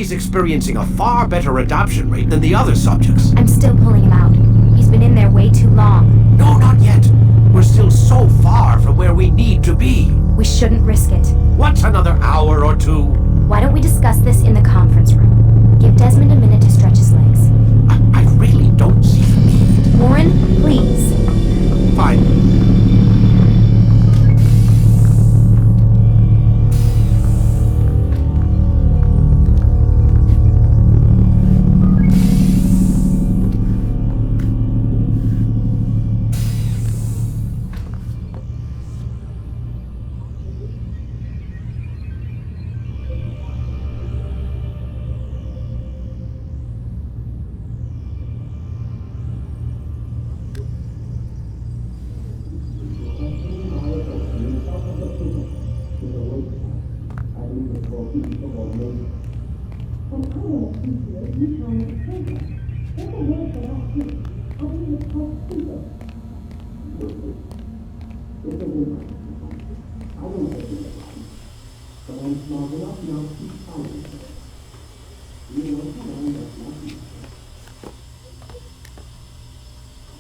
He's experiencing a far better adoption rate than the other subjects. I'm still pulling him out. He's been in there way too long. No, not yet. We're still so far from where we need to be. We shouldn't risk it. What's another hour or two? Why don't we discuss this in the conference room? Give Desmond a minute to stretch his legs. I really don't see the need. Warren, please. Fine.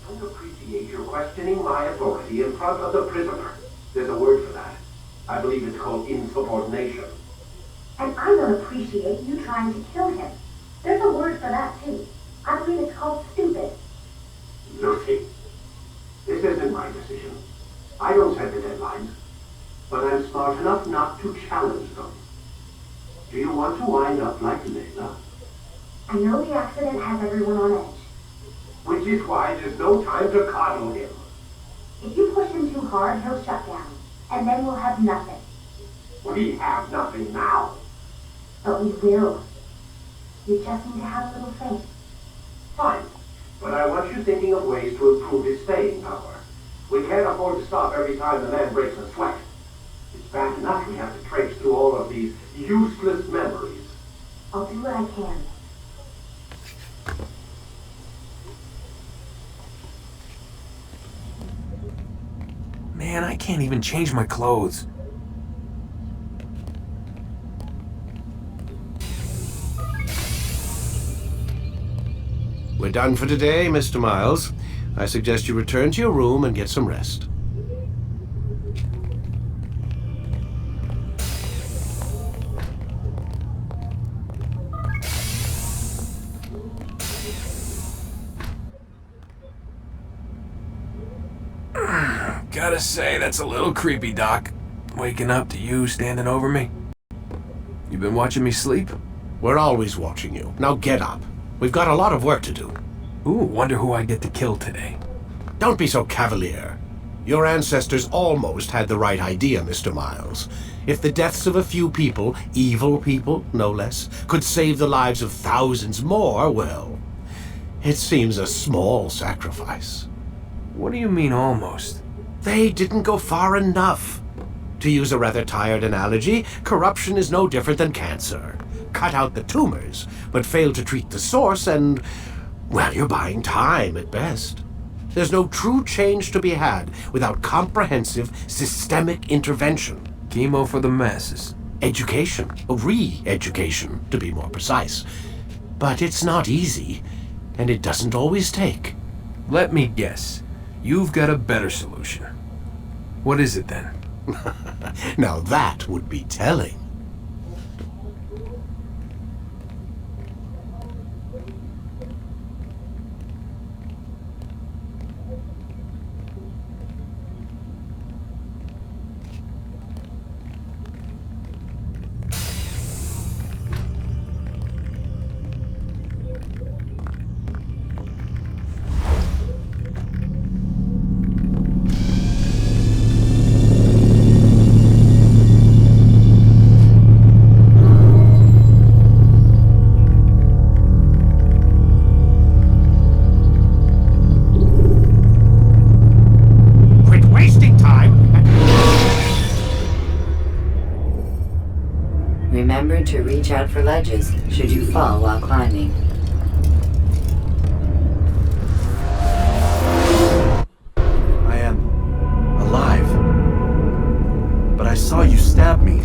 I appreciate your questioning my authority in front of the prisoner. There's a word for that. I believe it's called insubordination. And I don't appreciate you trying to kill him. There's a word for that, too. I believe it's called stupid. Lucy, this isn't my decision. I don't set the deadlines, but I'm smart enough not to challenge them. Do you want to wind up like Layla? I know the accident has everyone on edge. Which is why there's no time to coddle him. If you push him too hard, he'll shut down. And then we'll have nothing. We have nothing now. But we will. You just need to have a little faith. Fine, but I want you thinking of ways to improve his staying power. We can't afford to stop every time the man breaks a sweat. It's bad enough we have to traipse through all of these useless memories. I'll do what I can. Man, I can't even change my clothes. We're done for today, Mr. Miles. I suggest you return to your room and get some rest. Gotta say, that's a little creepy, Doc. Waking up to you standing over me. You been watching me sleep? We're always watching you. Now get up. We've got a lot of work to do. Ooh, wonder who I get to kill today. Don't be so cavalier. Your ancestors almost had the right idea, Mr. Miles. If the deaths of a few people, evil people, no less, could save the lives of thousands more, well, it seems a small sacrifice. What do you mean, almost? They didn't go far enough. To use a rather tired analogy, corruption is no different than cancer. Cut out the tumors, but fail to treat the source and, well, you're buying time at best. There's no true change to be had without comprehensive, systemic intervention. Chemo for the masses. Education, re-education, to be more precise. But it's not easy, and it doesn't always take. Let me guess. You've got a better solution. What is it then? Now that would be telling. Remember to reach out for ledges should you fall while climbing. I am alive. But I saw you stab me.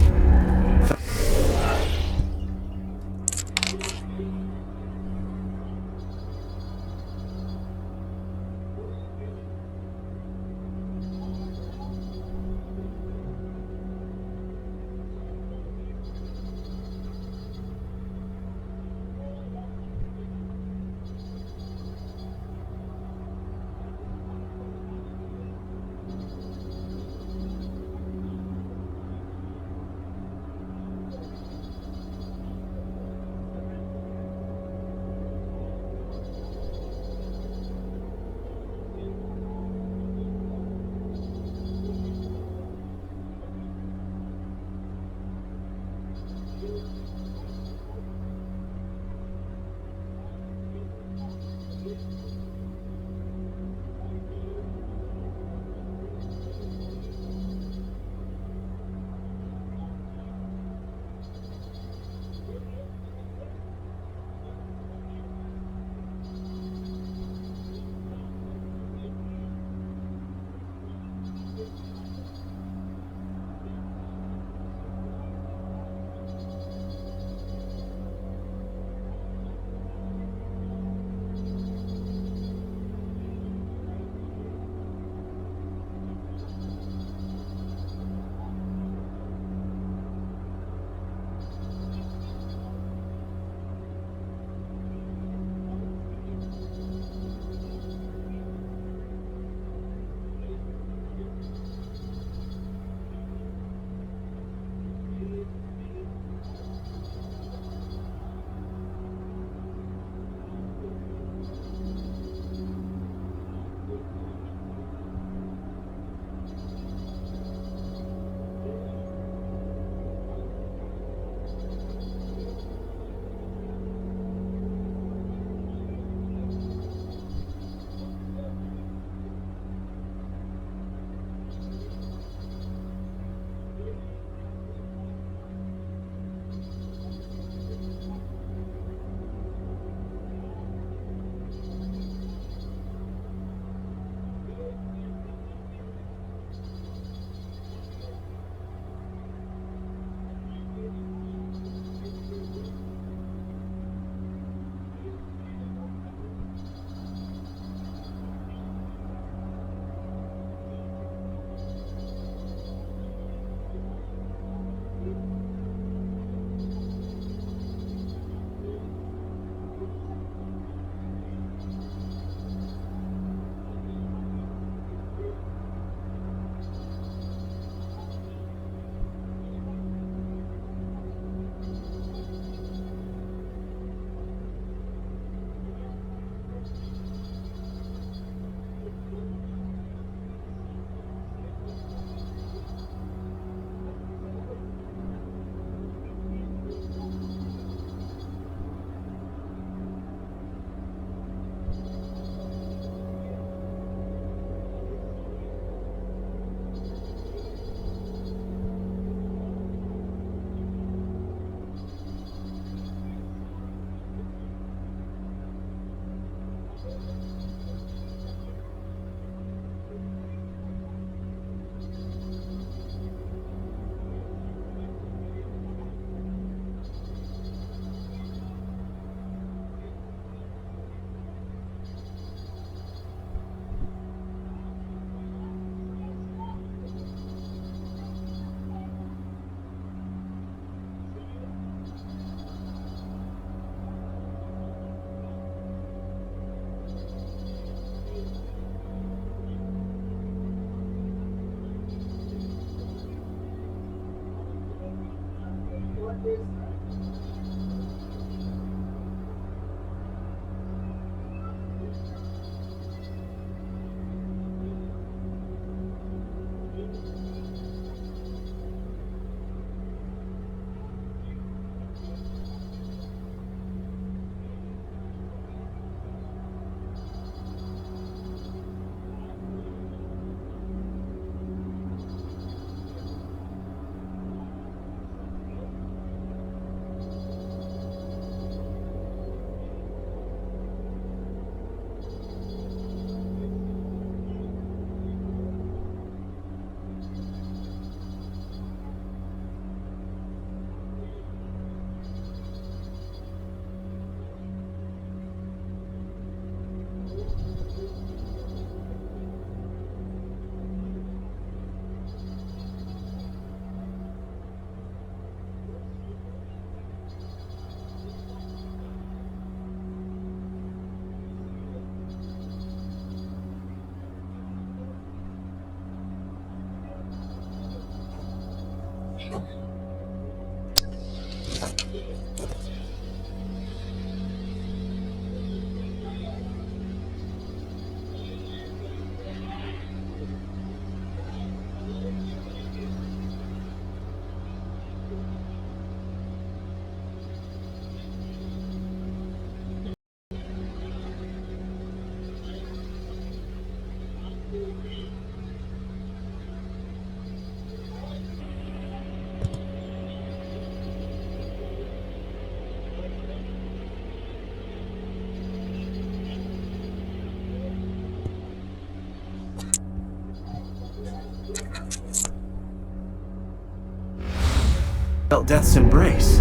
Felt death's embrace.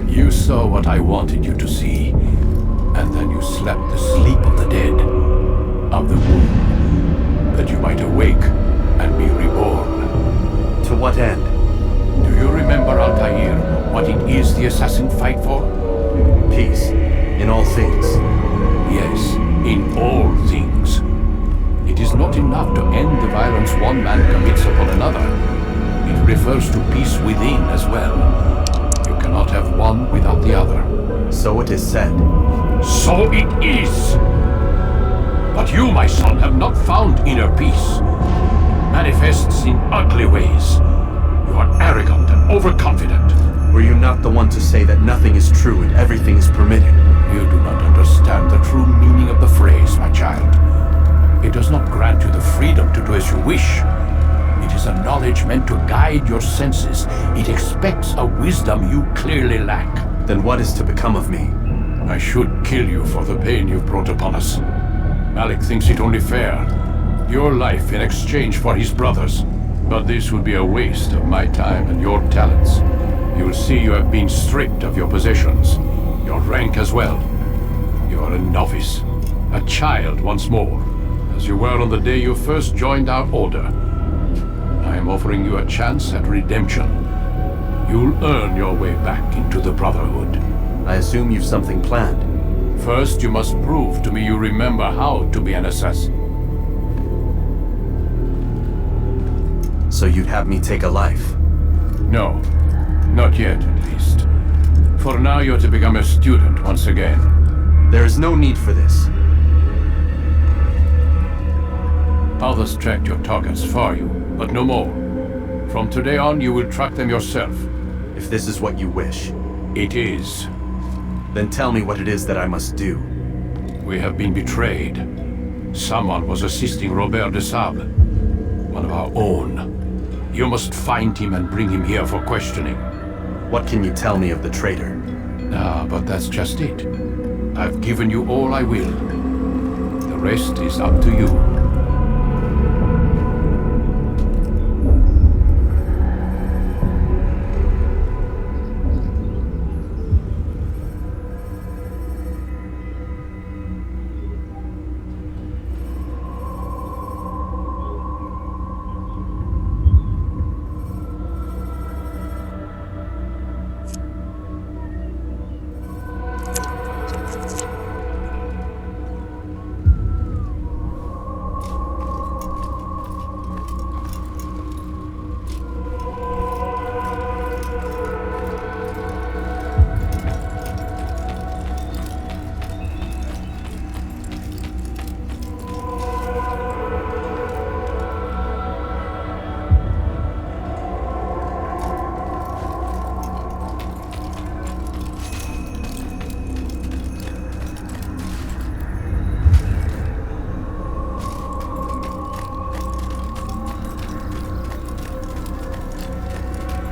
You saw what I wanted you to see, and then you slept the sleep of the dead, of the womb, that you might awake and be reborn. To what end? Do you remember, Altair, what it is the assassins fight for? Peace. In all things. Yes, in all things. It is not enough to end the violence one man commits upon another. It refers to peace within as well. You cannot have one without the other. So it is said. So it is! But you, my son, have not found inner peace. It manifests in ugly ways. You are arrogant and overconfident. Were you not the one to say that nothing is true and everything is permitted? You do not understand the true meaning of the phrase, my child. It does not grant you the freedom to do as you wish. It is a knowledge meant to guide your senses. It expects a wisdom you clearly lack. Then what is to become of me? I should kill you for the pain you've brought upon us. Malik thinks it only fair. Your life in exchange for his brother's. But this would be a waste of my time and your talents. You'll see you have been stripped of your possessions. Your rank as well. You are a novice. A child once more. As you were on the day you first joined our order. I am offering you a chance at redemption. You'll earn your way back into the Brotherhood. I assume you've something planned. First, you must prove to me you remember how to be an assassin. So you'd have me take a life? No, not yet at least. For now, you're to become a student once again. There is no need for this. Others tracked your targets for you, but no more. From today on, you will track them yourself. If this is what you wish. It is. Then tell me what it is that I must do. We have been betrayed. Someone was assisting Robert de Sable, one of our own. You must find him and bring him here for questioning. What can you tell me of the traitor? But that's just it. I've given you all I will. The rest is up to you.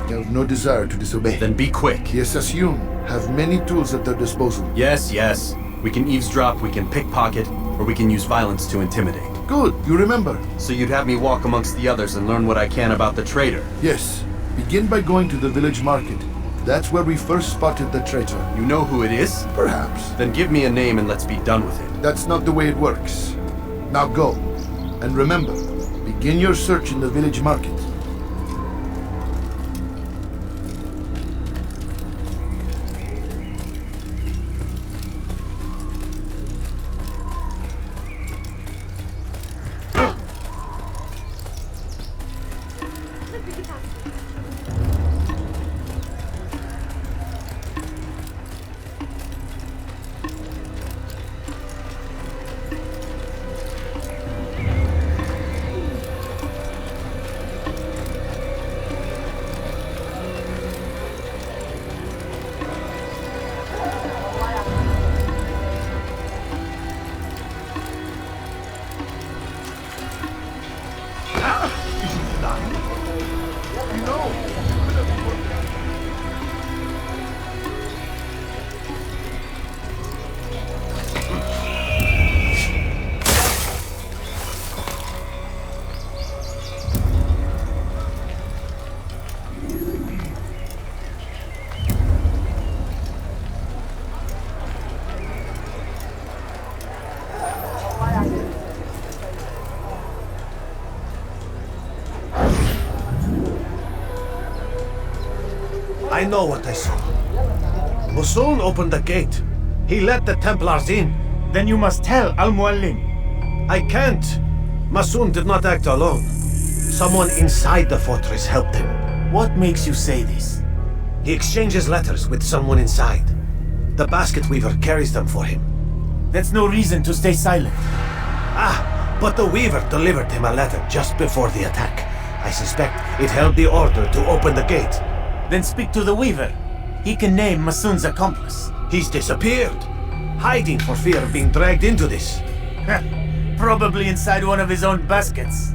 They have no desire to disobey. Then be quick. The Assassin have many tools at their disposal. Yes, yes. We can eavesdrop, we can pickpocket, or we can use violence to intimidate. Good, you remember. So you'd have me walk amongst the others and learn what I can about the traitor. Yes. Begin by going to the village market. That's where we first spotted the traitor. You know who it is? Perhaps. Then give me a name and let's be done with it. That's not the way it works. Now go. And remember, begin your search in the village market. I know what I saw. Masoon opened the gate. He let the Templars in. Then you must tell Al-Mualim. I can't. Masoon did not act alone. Someone inside the fortress helped him. What makes you say this? He exchanges letters with someone inside. The basket weaver carries them for him. That's no reason to stay silent. Ah, but the weaver delivered him a letter just before the attack. I suspect it held the order to open the gate. Then speak to the weaver. He can name Masoon's accomplice. He's disappeared, hiding for fear of being dragged into this. Probably inside one of his own baskets.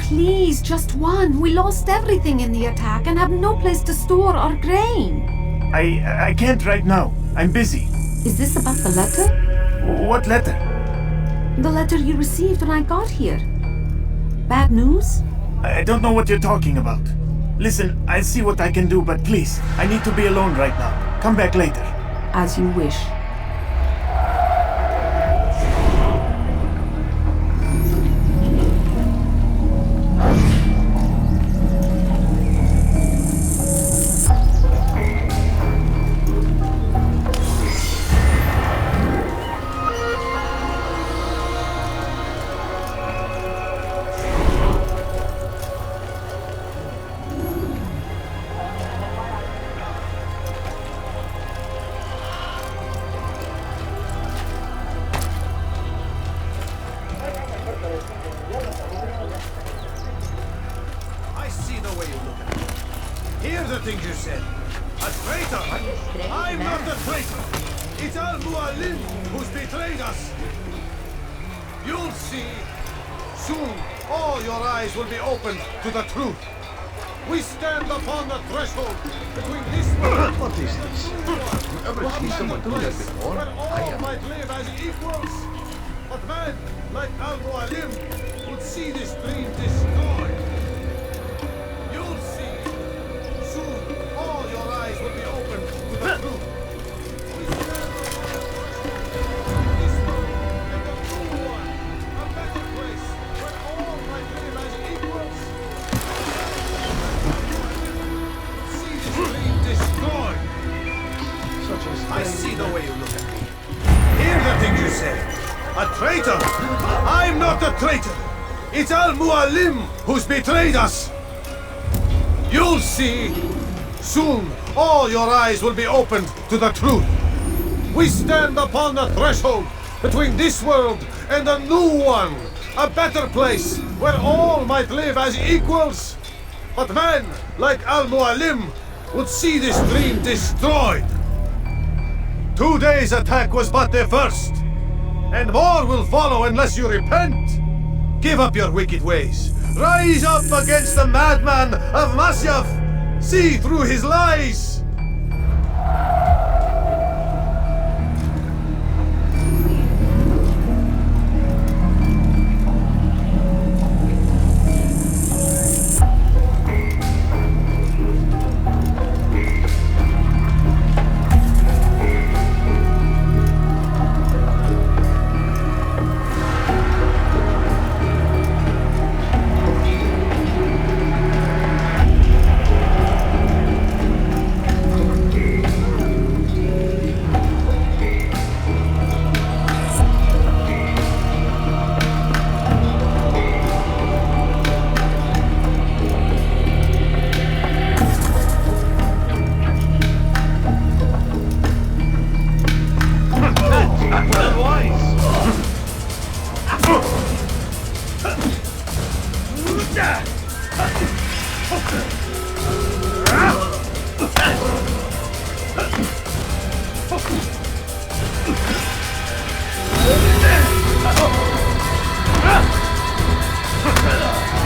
Please, just one. We lost everything in the attack and have no place to store our grain. I can't right now. I'm busy. Is this about the letter? What letter? The letter you received when I got here. Bad news? I don't know what you're talking about. Listen, I'll see what I can do, but please, I need to be alone right now. Come back later. As you wish. I see the way you look at it. Hear the things you said. A traitor! I'm not a traitor! It's Al-Mualim who's betrayed us! You'll see. Soon, all your eyes will be opened to the truth. We stand upon the threshold between this world What is this? You ever see someone do that before? where I all have. might live as equals. But man, like Al-Mualim, would see this dream destroyed. You'll see. Soon, all your eyes will be opened to the truth. We stand upon the threshold between this world and the true one, a better place where all might live as equals. See this dream destroyed. I see the way you look at me. Hear the things you say. A traitor! I'm not a traitor! It's Al-Mualim who's betrayed us! You'll see! Soon, all your eyes will be opened to the truth. We stand upon the threshold between this world and a new one. A better place where all might live as equals. But men like Al-Mualim would see this dream destroyed. Today's attack was but the first. And more will follow unless you repent. Give up your wicked ways. Rise up against the madman of Masyaf. See through his lies.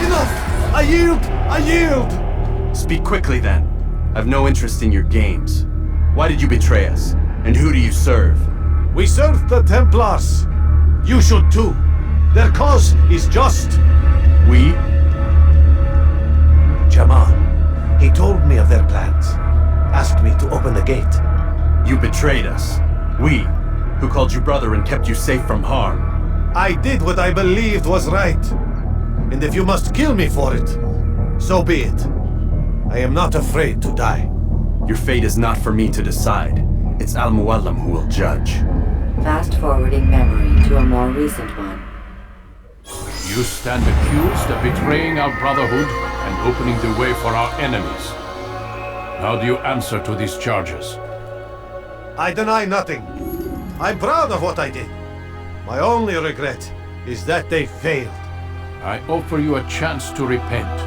Enough! I yield! I yield! Speak quickly then. I've no interest in your games. Why did you betray us? And who do you serve? We serve the Templars. You should too. Their cause is just. We? Jamal, he told me of their plans. Asked me to open the gate. You betrayed us. We, who called you brother and kept you safe from harm. I did what I believed was right. And if you must kill me for it, so be it. I am not afraid to die. Your fate is not for me to decide. It's Al-Mualim who will judge. Fast-forwarding memory to a more recent one. You stand accused of betraying our brotherhood and opening the way for our enemies. How do you answer to these charges? I deny nothing. I'm proud of what I did. My only regret is that they failed. I offer you a chance to repent,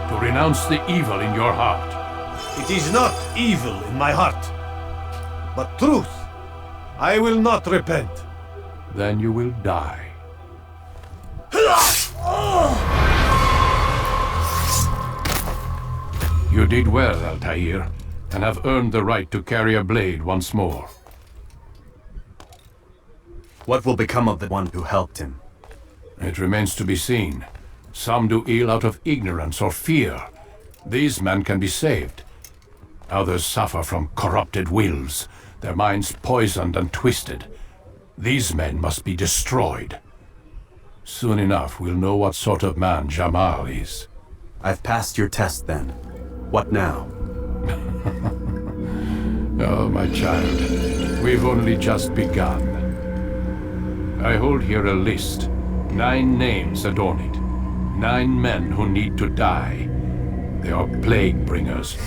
to renounce the evil in your heart. It is not evil in my heart, but truth. I will not repent. Then you will die. You did well, Altair, and have earned the right to carry a blade once more. What will become of the one who helped him? It remains to be seen. Some do ill out of ignorance or fear. These men can be saved. Others suffer from corrupted wills, their minds poisoned and twisted. These men must be destroyed. Soon enough, we'll know what sort of man Jamal is. I've passed your test then. What now? Oh, my child, we've only just begun. I hold here a list. 9 names adorn it. 9 men who need to die. They are plague bringers.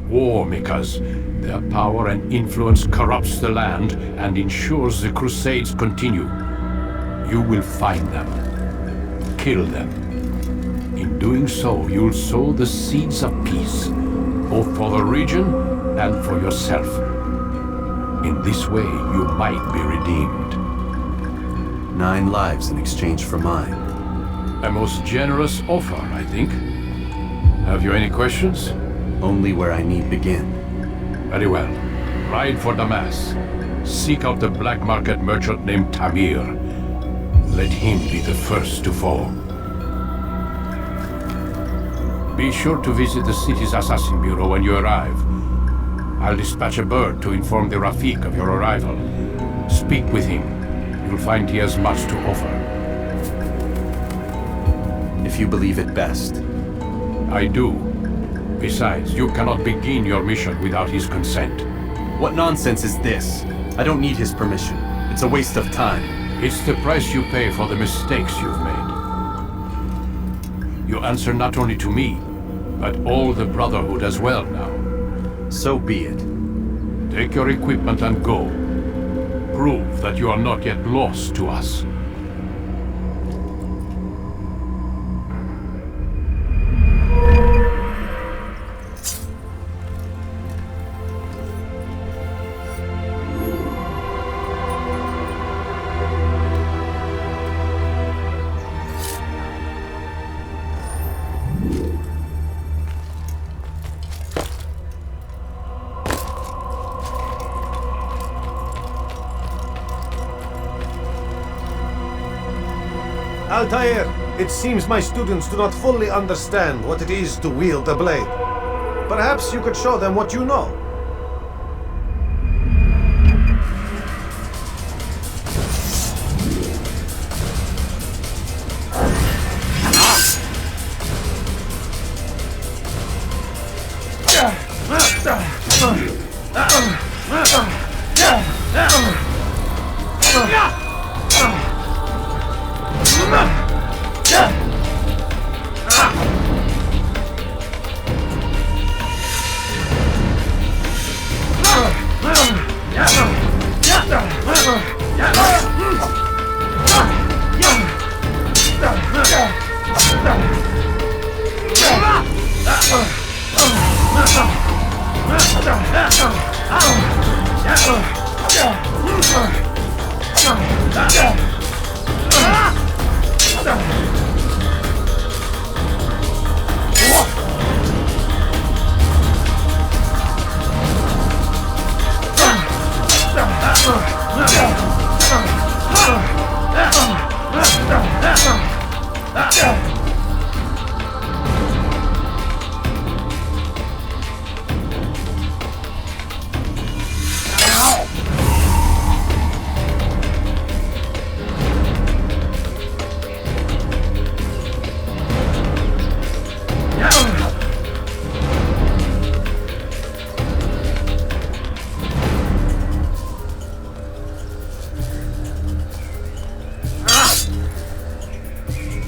War makers. Their power and influence corrupts the land and ensures the Crusades continue. You will find them. Kill them. doing so, you'll sow the seeds of peace, both for the region and for yourself. In this way, you might be redeemed. 9 lives in exchange for mine. A most generous offer, I think. Have you any questions? Only where I need begin. Very well. Ride for Damas. Seek out the black market merchant named Tamir. Let him be the first to fall. Be sure to visit the city's assassin bureau when you arrive. I'll dispatch a bird to inform the Rafik of your arrival. Speak with him. You'll find he has much to offer. If you believe it best. I do. Besides, you cannot begin your mission without his consent. What nonsense is this? I don't need his permission. It's a waste of time. It's the price you pay for the mistakes you've made. You answer not only to me, but all the Brotherhood as well now. So be it. Take your equipment and go. Prove that you are not yet lost to us. Altair, it seems my students do not fully understand what it is to wield a blade. Perhaps you could show them what you know.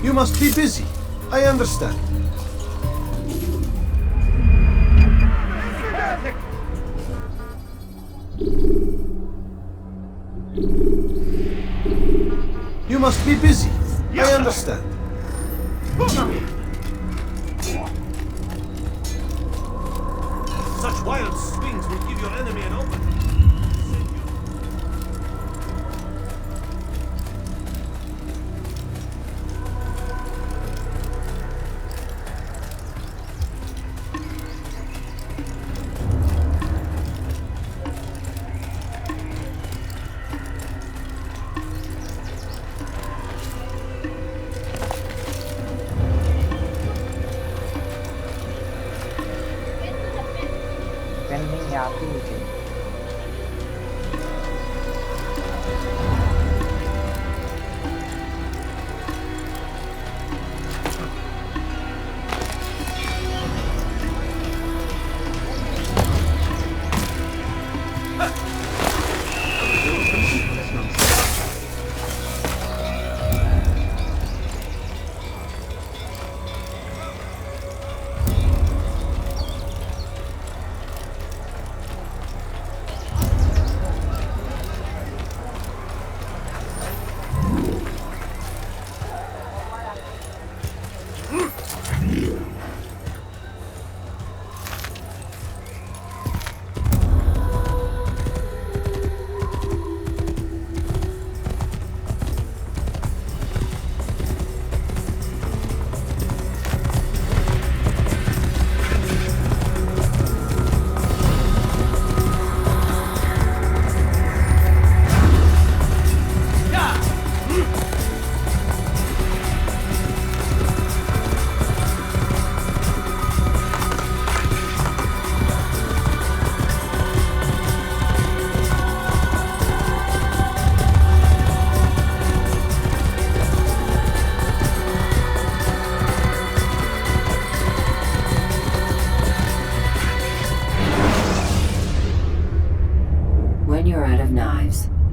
You must be busy. I understand. You must be busy. I understand. Such wild swings will give your enemy an opening.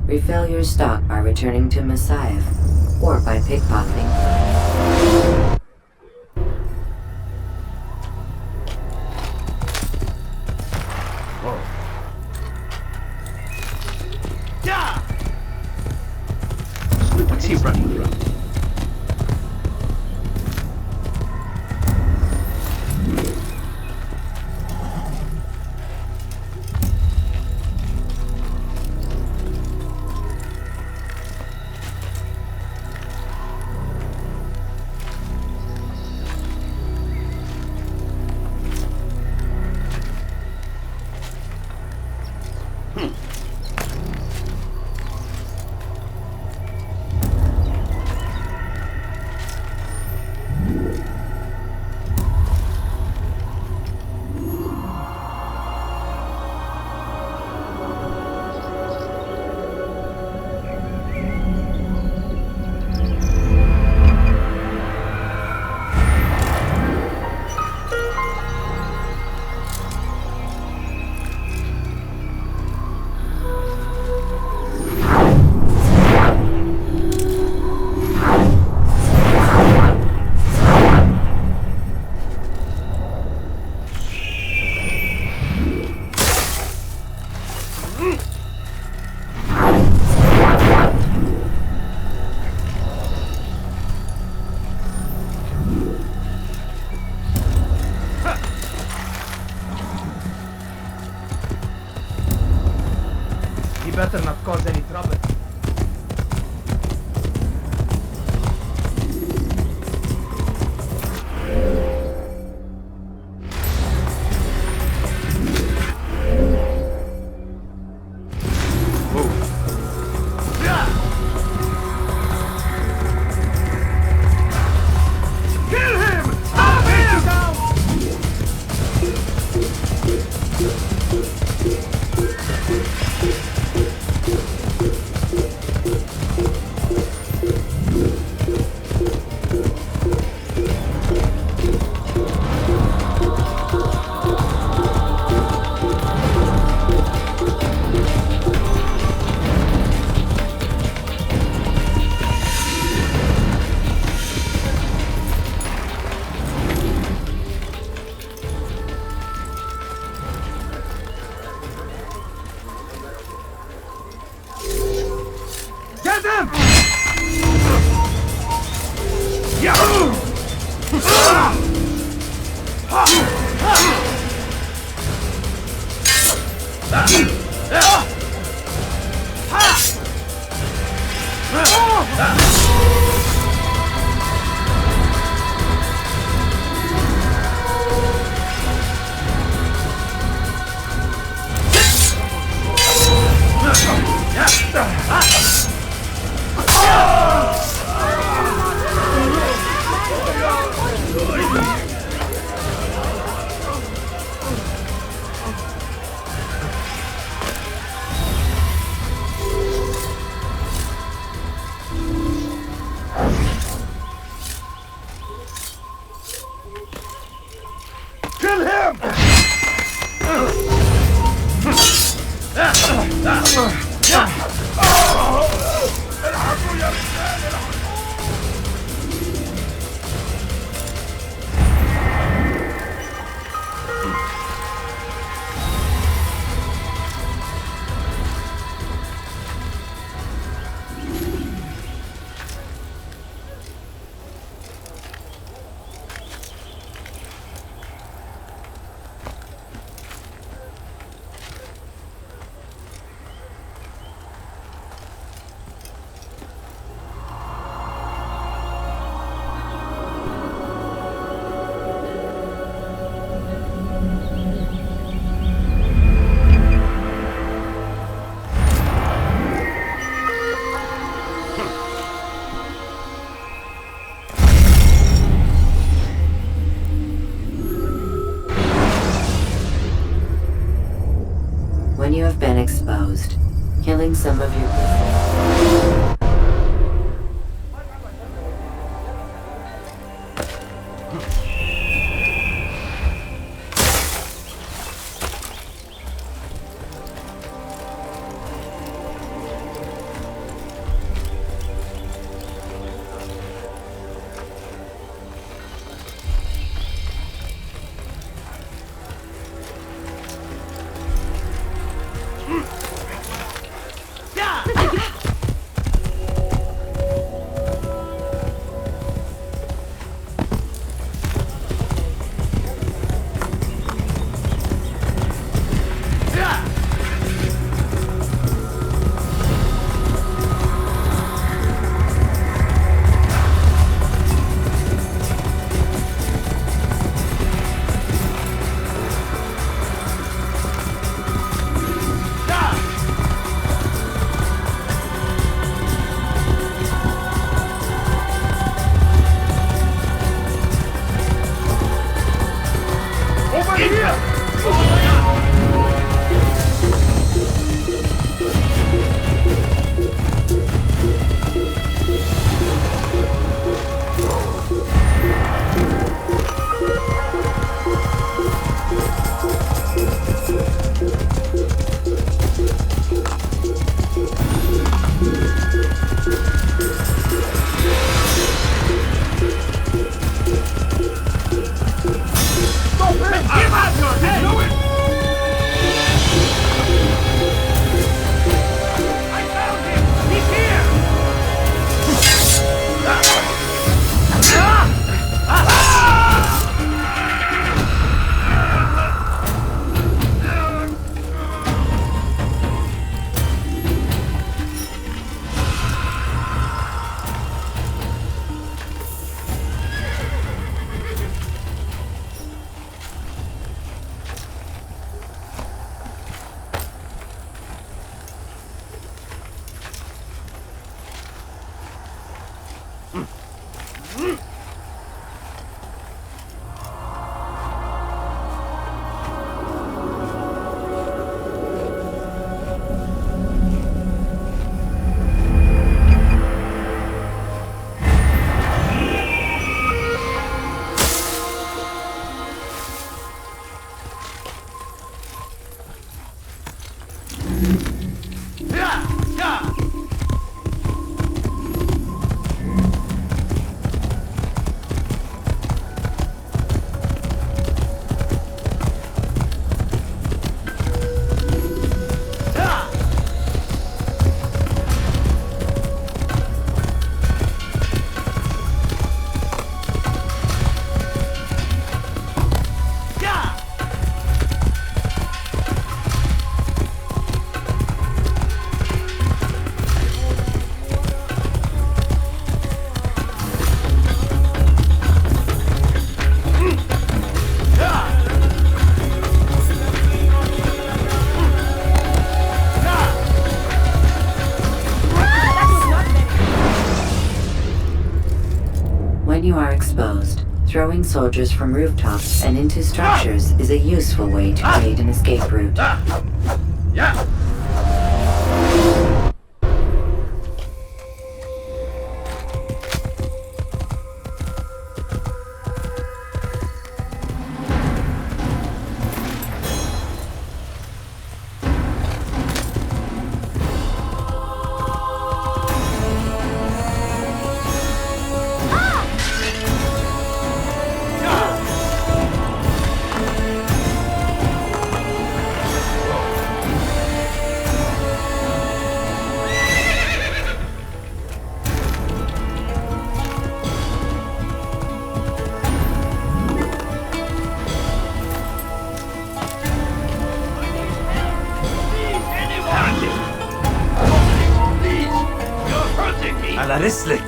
Refill your stock by returning to Messiah or by pickpocketing. What's he running from? Better not cause any trouble. When you have been exposed, killing some of your Throwing soldiers from rooftops and into structures is a useful way to create an escape route. على رسلك.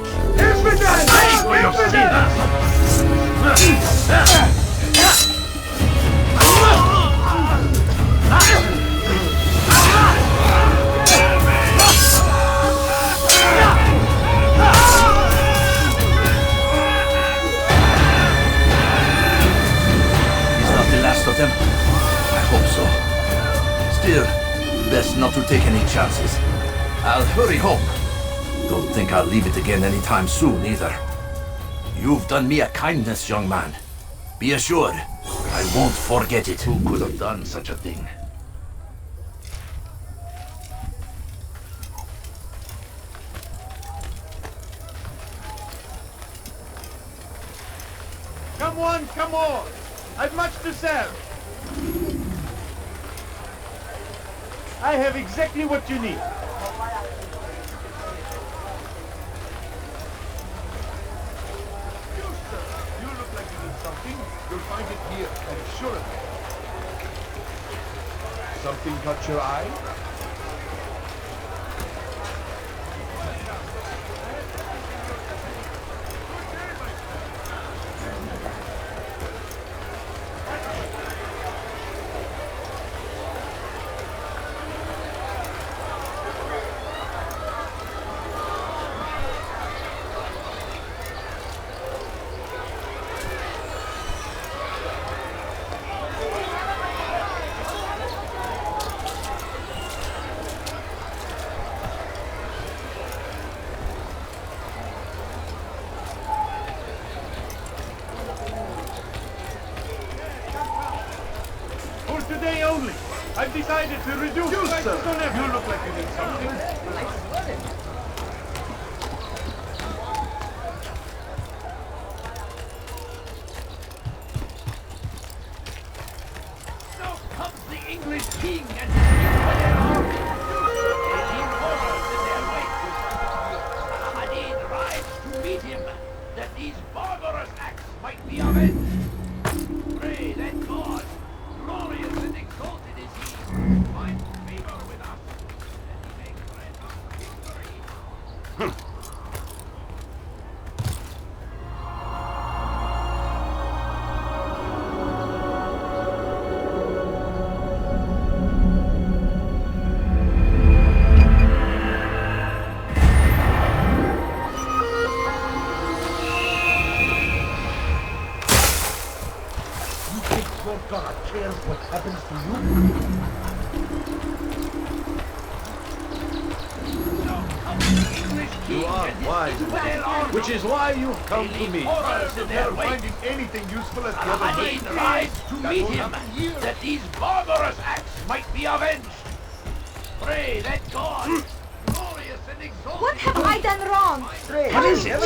He's not the last of them. I hope so. Still, best not to take any chances. I'll hurry home. Don't think I'll leave it again anytime soon, either. You've done me a kindness, young man. Be assured, I won't forget it. Who could have done such a thing? Come on, come on! I've much to sell. I have exactly what you need. You'll find it here, and assuredly. Something caught your eye? Today only. I've decided to reduce prices on everything. You look like you need something. Now comes the English king and his army. 18 horses in their wake. Hadid rides to meet him, that these barbarous acts might be avenged. Pray that God, glorious and exalted is he, find favor with us, and he may grant us victory. God cares what happens to you? You are wise, which is why you've come to me. Never finding anything useful at the other Hadid rides to meet him, that these barbarous acts might be avenged. Pray that God, glorious and exalted. What have I done wrong? What is it?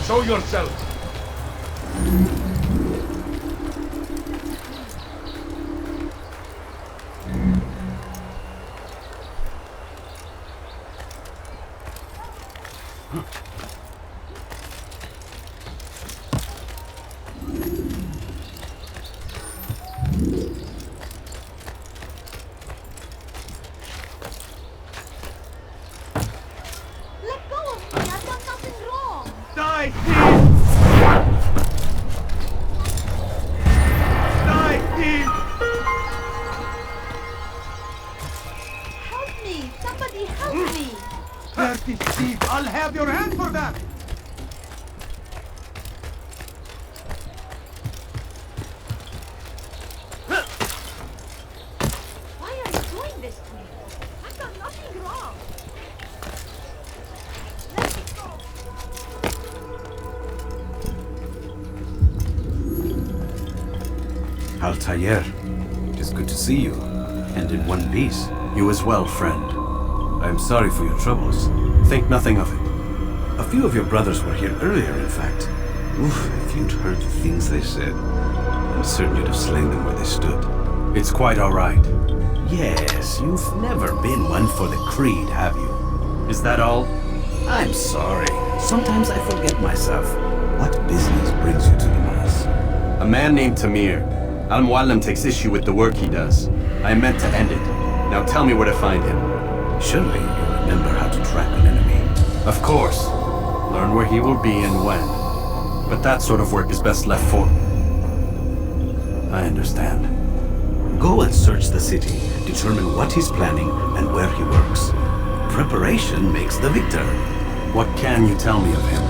Show yourself. Help me! Somebody help me! Dirty thief! I'll have your hand for that! Why are you doing this to me? I've done nothing wrong. Let me go. Altair, it is good to see you, and in one piece. You as well, friend. I am sorry for your troubles. Think nothing of it. A few of your brothers were here earlier, in fact. Oof, if you'd heard the things they said, I'm certain you'd have slain them where they stood. It's quite all right. Yes, you've never been one for the creed, have you? Is that all? I'm sorry. Sometimes I forget myself. What business brings you to the Mass? A man named Tamir. Al-Mualim takes issue with the work he does. I meant to end it. Now tell me where to find him. Surely you remember how to trap an enemy. Of course. Learn where he will be and when. But that sort of work is best left for... I understand. Go and search the city. Determine what he's planning and where he works. Preparation makes the victor. What can you tell me of him?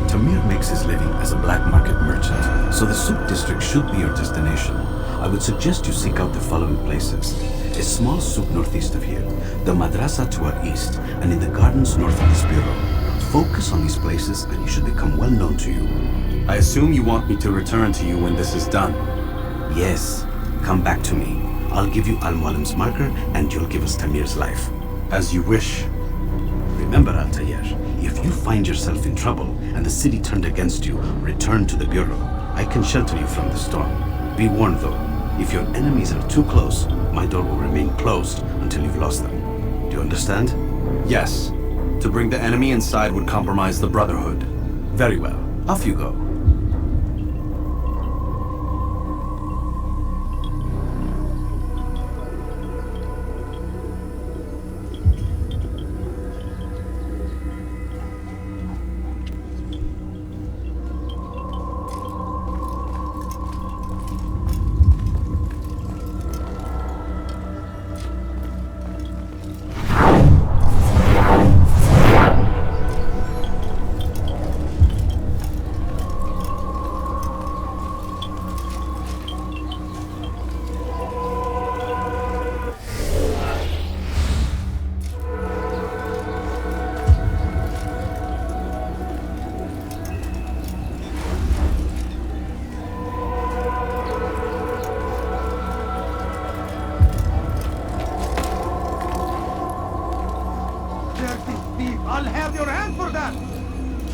Tamir makes his living as a black market merchant, so the Souk district should be your destination. I would suggest you seek out the following places. A small souk northeast of here, the madrasa to our east, and in the gardens north of this bureau. Focus on these places and he should become well known to you. I assume you want me to return to you when this is done. Yes. Come back to me. I'll give you Al-Mualim's marker and you'll give us Tamir's life. As you wish. Remember, Altair, if you find yourself in trouble and the city turned against you, return to the bureau. I can shelter you from the storm. Be warned though, if your enemies are too close, my door will remain closed until you've lost them. Do you understand? Yes. To bring the enemy inside would compromise the Brotherhood. Very well. Off you go. I'll have your hand for that!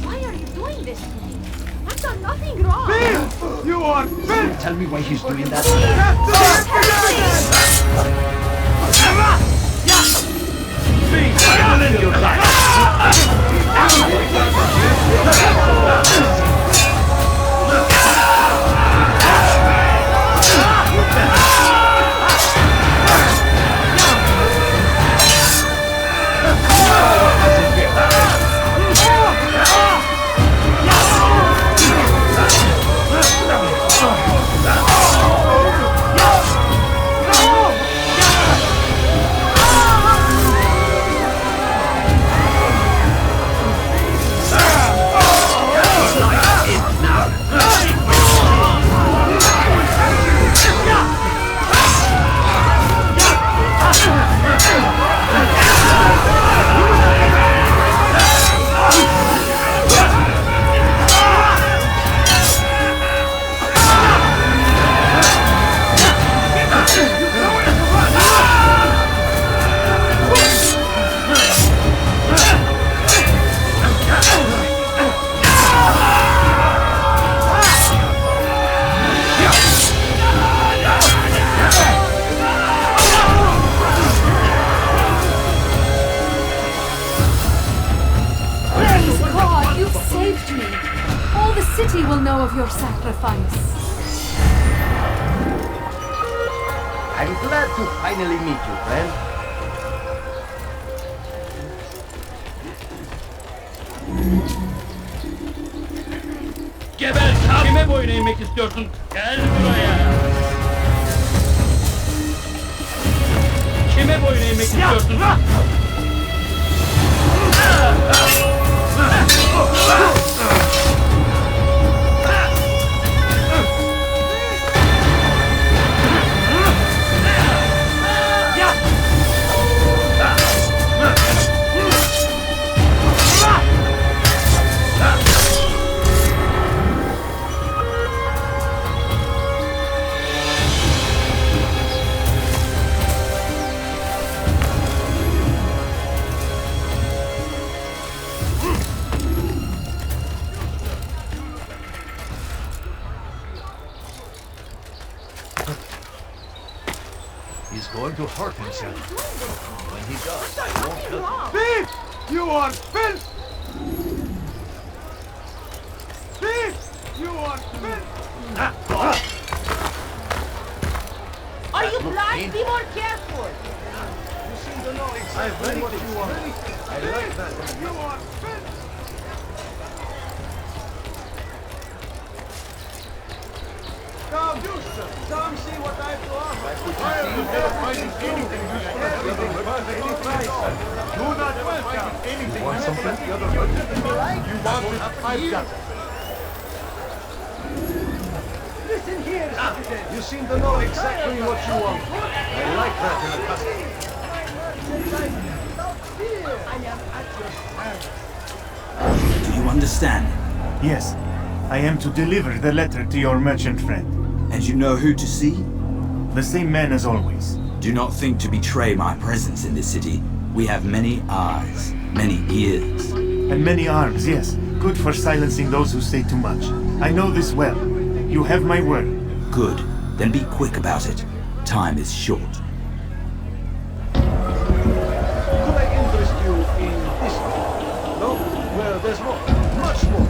Why are you doing this to me? I've done nothing wrong. Filth! You are filth! Tell me why he's doing that. Will know of your sacrifice. I'm glad to finally meet you, friend. Geber çap! Kime boyun eğmek istiyorsun? Gel buraya! Kime boyun eğmek istiyorsun? He's going to hurt himself. When he does, I won't help him. Thief! You are filth! Thief! You are filth! Are you blind? Be more careful. You seem to know exactly what you want. I like that. You are filth! Come, come see what I have to offer. I am never finding anything useful. Everything perfectly priced. Do not welcome anything. You want something? You want it? I've got it. Listen here, you seem to know exactly what you want. I like that in a customer. Do you understand? Yes. I am to deliver the letter to your merchant friend. And you know who to see? The same man as always. Do not think to betray my presence in this city. We have many eyes, many ears. And many arms, yes. Good for silencing those who say too much. I know this well. You have my word. Good. Then be quick about it. Time is short. Could I interest you in this one? No? Well, there's more. Much more.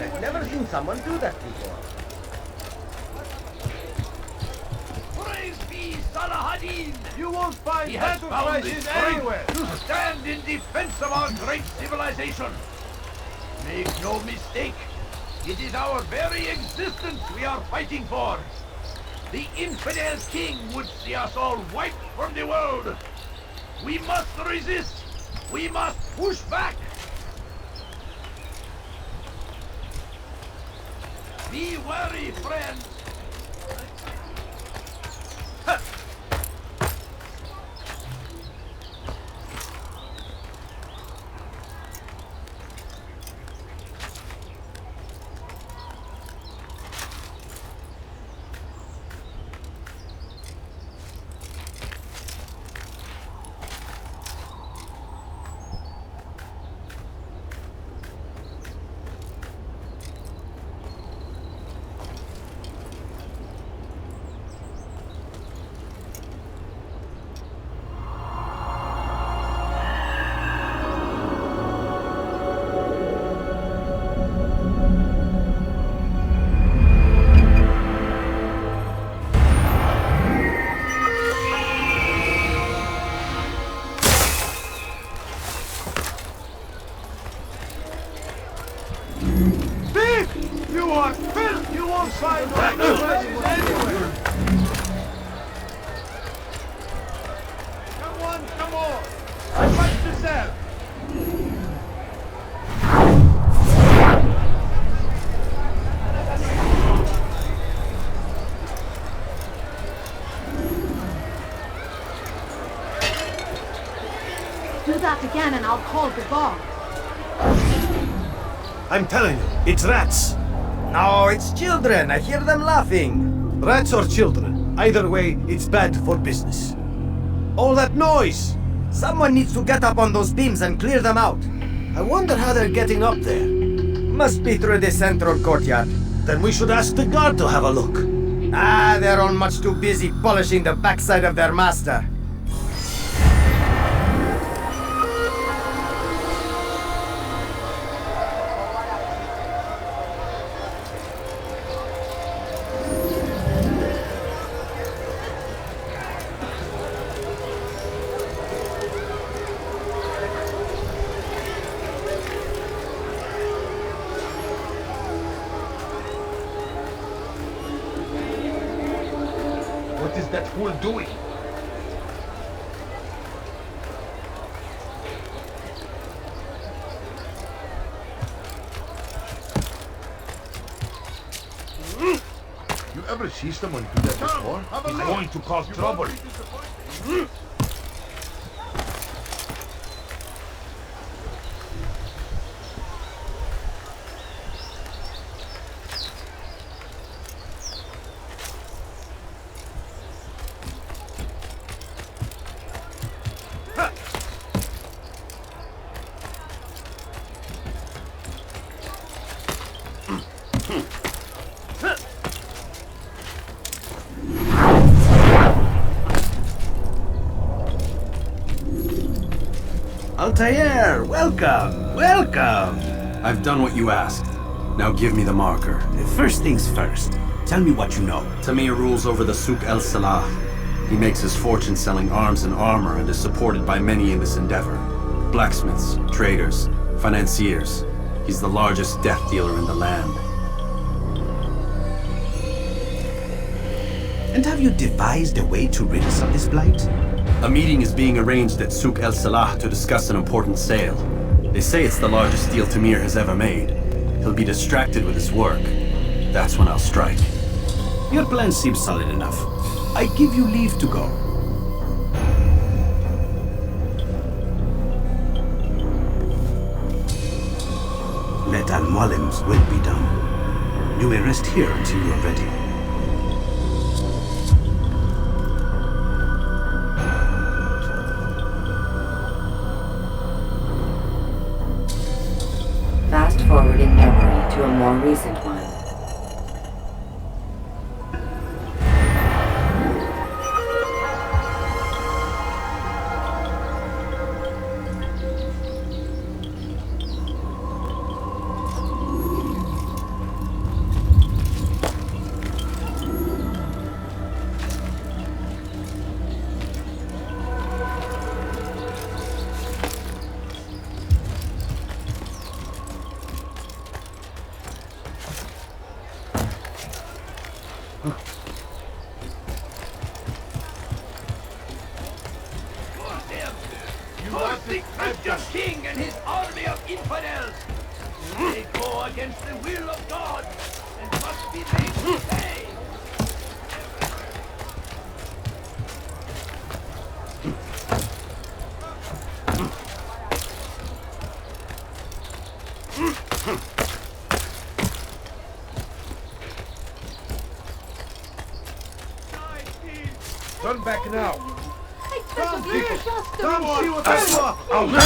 I've never seen someone do that before. Praise be Salahadin! You won't find He has found the enterprises strength anywhere. to stand in defense of our great civilization. Make no mistake, it is our very existence we are fighting for. The infidel king would see us all wiped from the world. We must resist. We must push back. Be wary, friends. Come on! I fight to sell! Do that again and I'll call the guard. I'm telling you, it's rats. No, it's children. I hear them laughing. Rats or children. Either way, it's bad for business. All that noise! Someone needs to get up on those beams and clear them out. I wonder how they're getting up there. Must be through the central courtyard. Then we should ask the guard to have a look. Ah, they're all much too busy polishing the backside of their master. What is that fool doing? You ever see someone do that before? He's going to cause trouble. Altair, welcome, welcome. I've done what you asked. Now give me the marker. First things first. Tell me what you know. Tamir rules over the Souk El Salah. He makes his fortune selling arms and armor and is supported by many in this endeavor. Blacksmiths, traders, financiers. He's the largest death dealer in the land. And have you devised a way to rid us of this blight? A meeting is being arranged at Souk El Salah to discuss an important sale. They say it's the largest deal Tamir has ever made. He'll be distracted with his work. That's when I'll strike. Your plan seems solid enough. I give you leave to go. Let Al-Mualim's will be done. You may rest here until you are ready. Fast forward in memory to a more recent one. The Christian king and his army of infidels. They go against the will of God and must be made to pay. Turn back now. Come, people. Come see what I saw. I'll let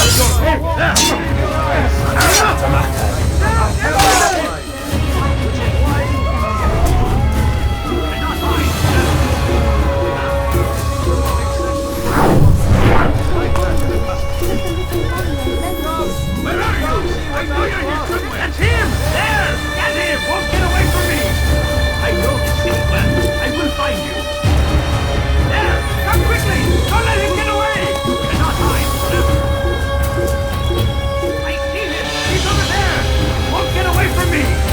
Where are you? I know you're here somewhere. That's him! There! Get him! Won't get away from me! I know this city well. I will find you. There! Come quickly! Don't let him get away! Cannot hide. I see him! He's over there! Won't get away from me!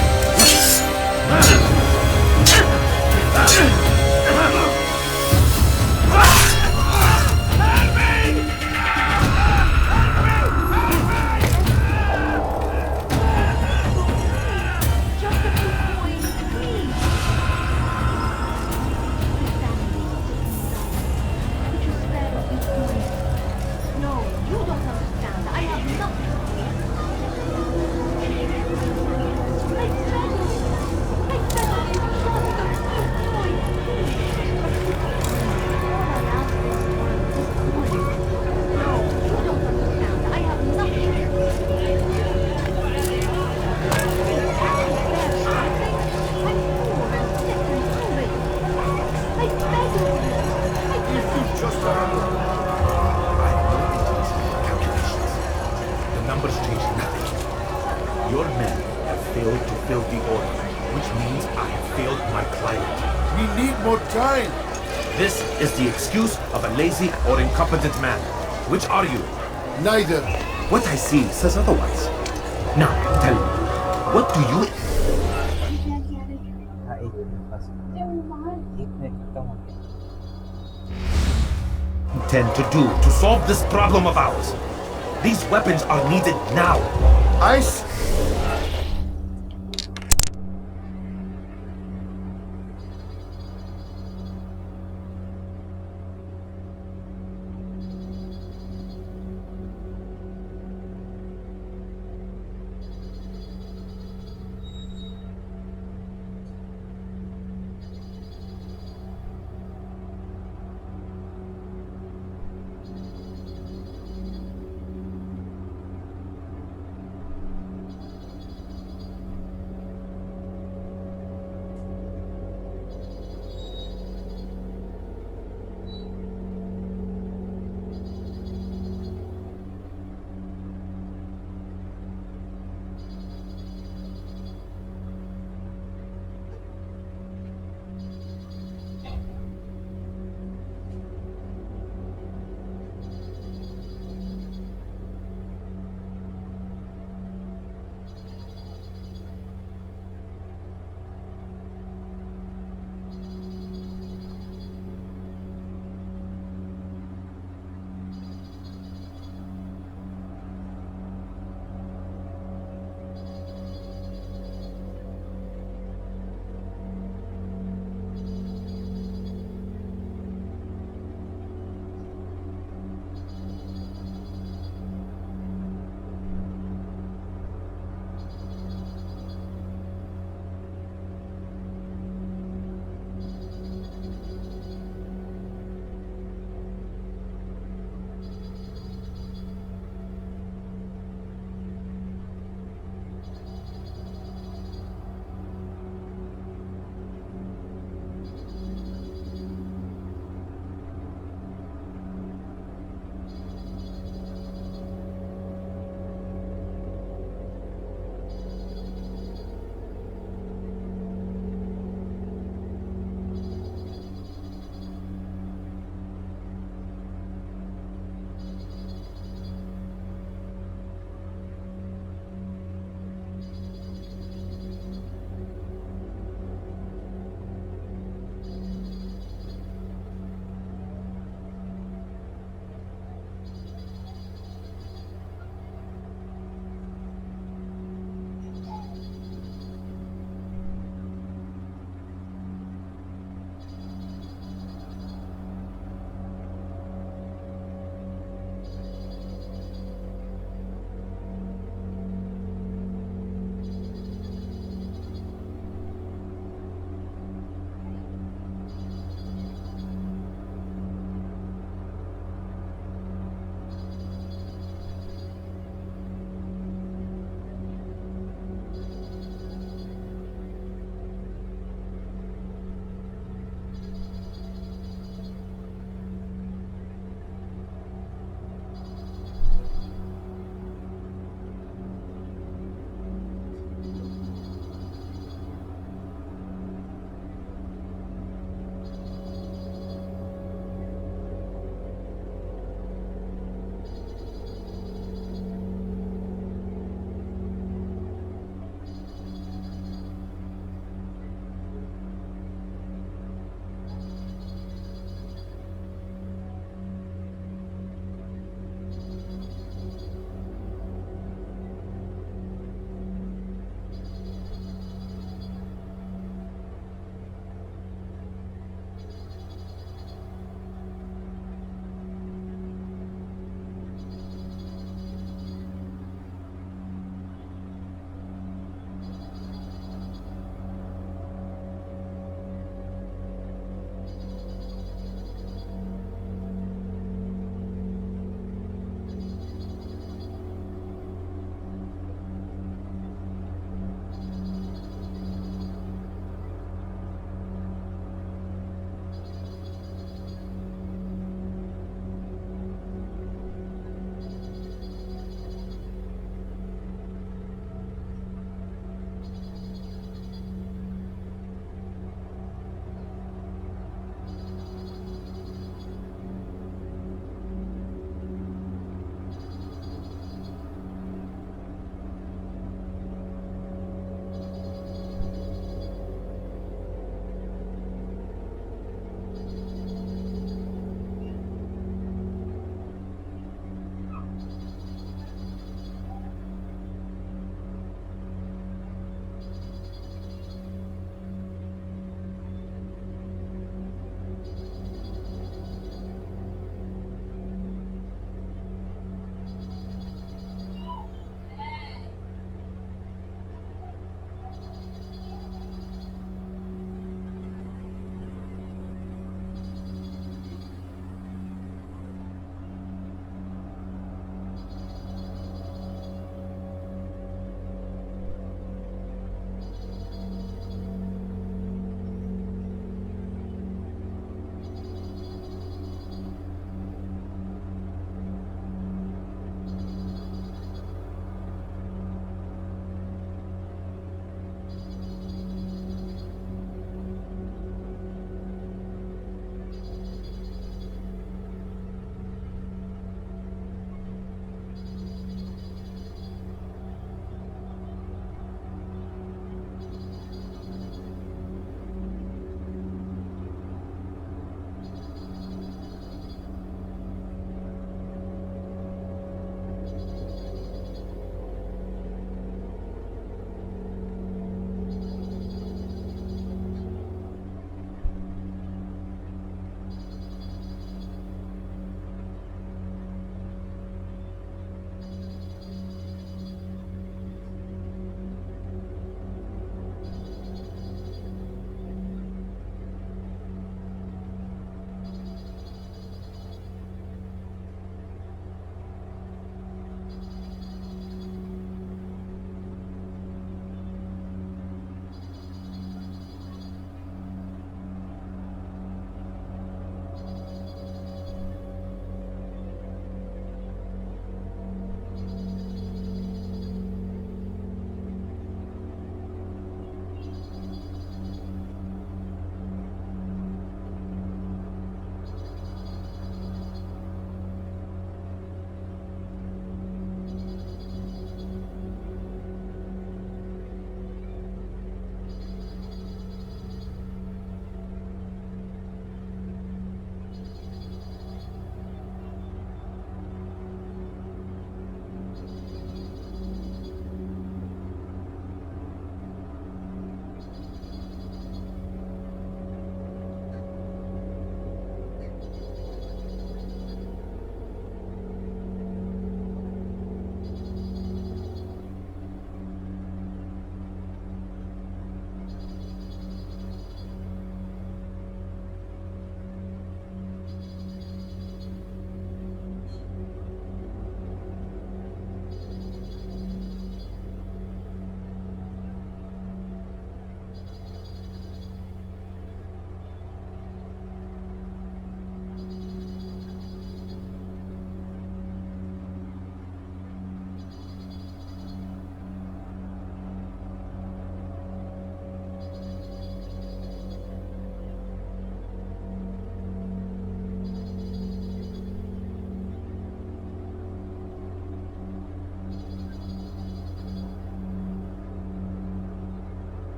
means I have failed my client. We need more time. This is the excuse of a lazy or incompetent man. Which are you? Neither. What I see says otherwise. Now, tell me, what do you intend to do to solve this problem of ours? These weapons are needed now. Ice?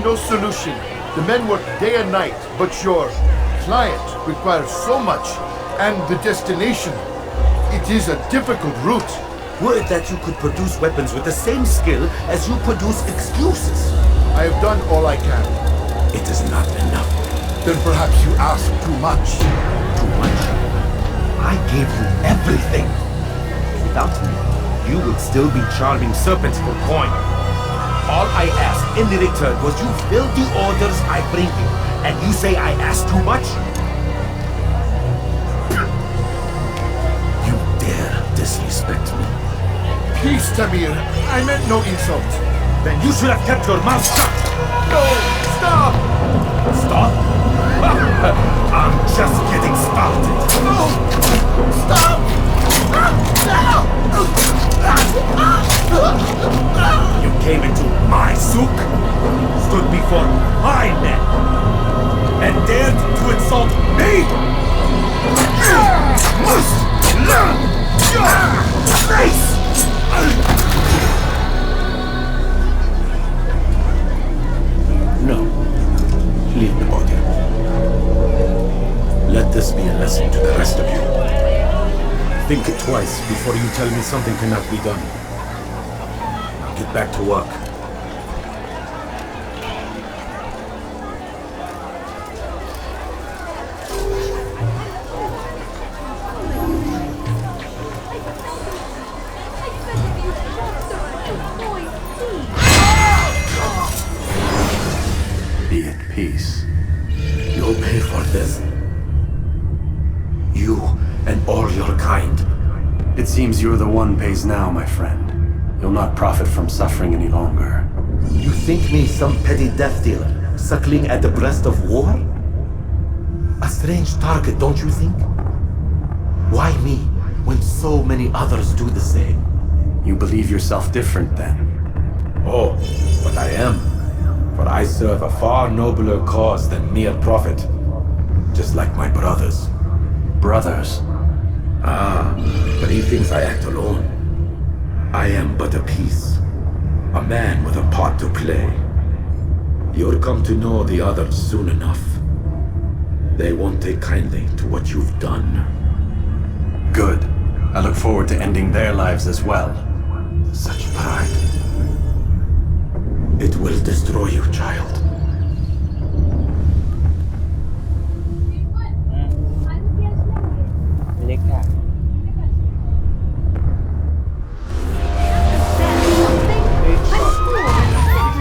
No solution. The men work day and night, but your client requires so much, and the destination. It is a difficult route. Were it that you could produce weapons with the same skill as you produce excuses. I have done all I can. It is not enough. Then perhaps you ask too much. Too much? I gave you everything. Without me, you would still be charming serpents for coin. All I asked in the return was you fill the orders I bring you, and you say I asked too much? You dare disrespect me? Peace, Tamir. I meant no insult. Then you should have kept your mouth shut! No! Stop! Stop? I'm just getting started. No! Stop! You came into my souk, stood before my men, and dared to insult me! You must learn your face! No. Leave the body. Let this be a lesson to the rest of you. Think it twice before you tell me something cannot be done. Now get back to work. Be at peace. You'll pay for this. You and all your kind. It seems you're the one pays now, my friend. You'll not profit from suffering any longer. You think me some petty death dealer, suckling at the breast of war? A strange target, don't you think? Why me, when so many others do the same? You believe yourself different, then? Oh, but I am. For I serve a far nobler cause than mere profit. Just like my brothers. Brothers? Ah, but he thinks I act alone. I am but a piece. A man with a part to play. You'll come to know the others soon enough. They won't take kindly to what you've done. Good. I look forward to ending their lives as well. Such pride. It will destroy you, child.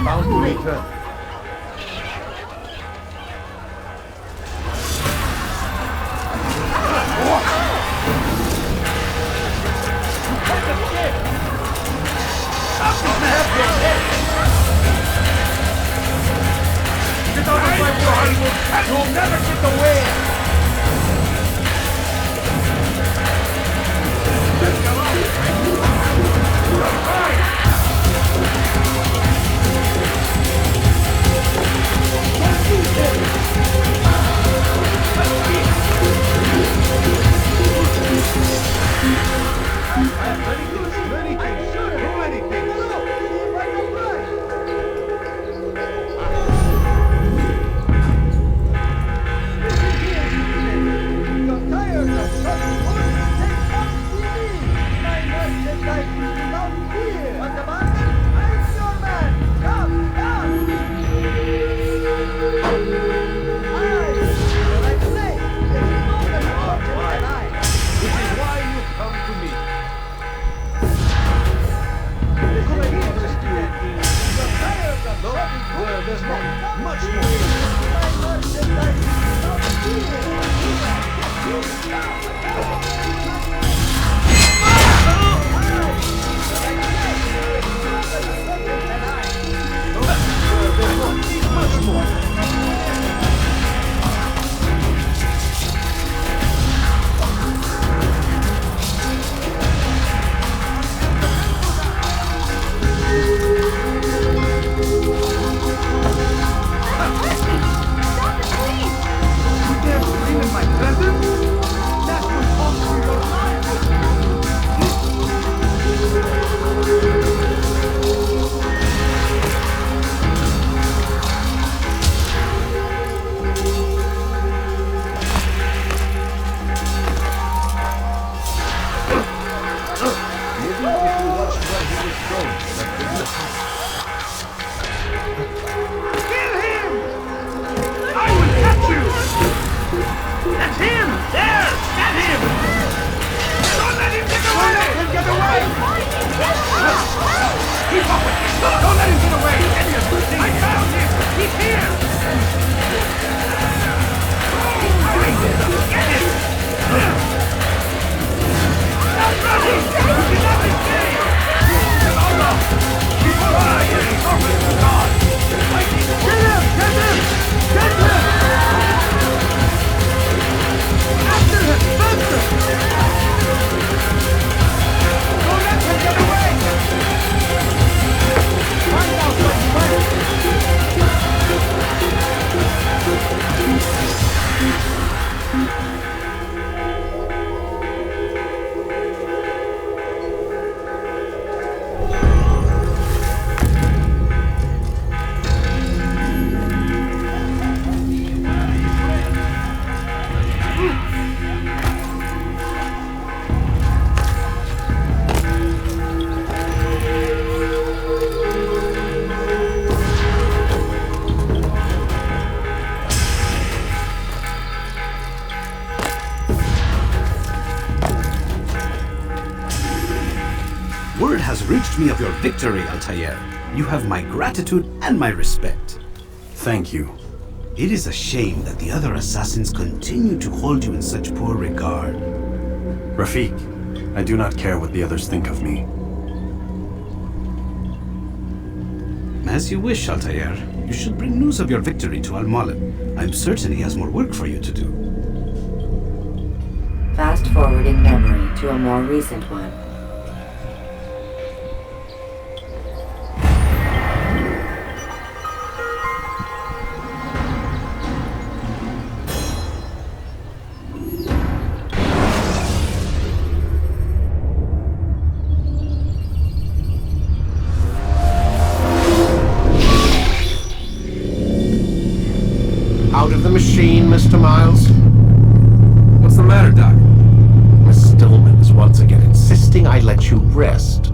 Bound to return. Get out of my way! You'll never get away! I will catch you! That's him! There! Get him! Don't let him get away! Don't let him get away! Keep up with him! Don't let him get away! I found him! He's here! Hurry! Get him! Stop running! He's not escape! Hold on! Keep an eye on the surface of God! Get him! Get him! Get him! After him! Faster! Don't let him get away! Find out where he went! Word has reached me of your victory, Altair. You have my gratitude and my respect. Thank you. It is a shame that the other assassins continue to hold you in such poor regard. Rafik, I do not care what the others think of me. As you wish, Altair. You should bring news of your victory to Al-Mullen. I'm certain he has more work for you to do. Fast forwarding memory to a more recent one. Out of the machine, Mr. Miles. What's the matter, Doc? Miss Stillman is once again insisting I let you rest.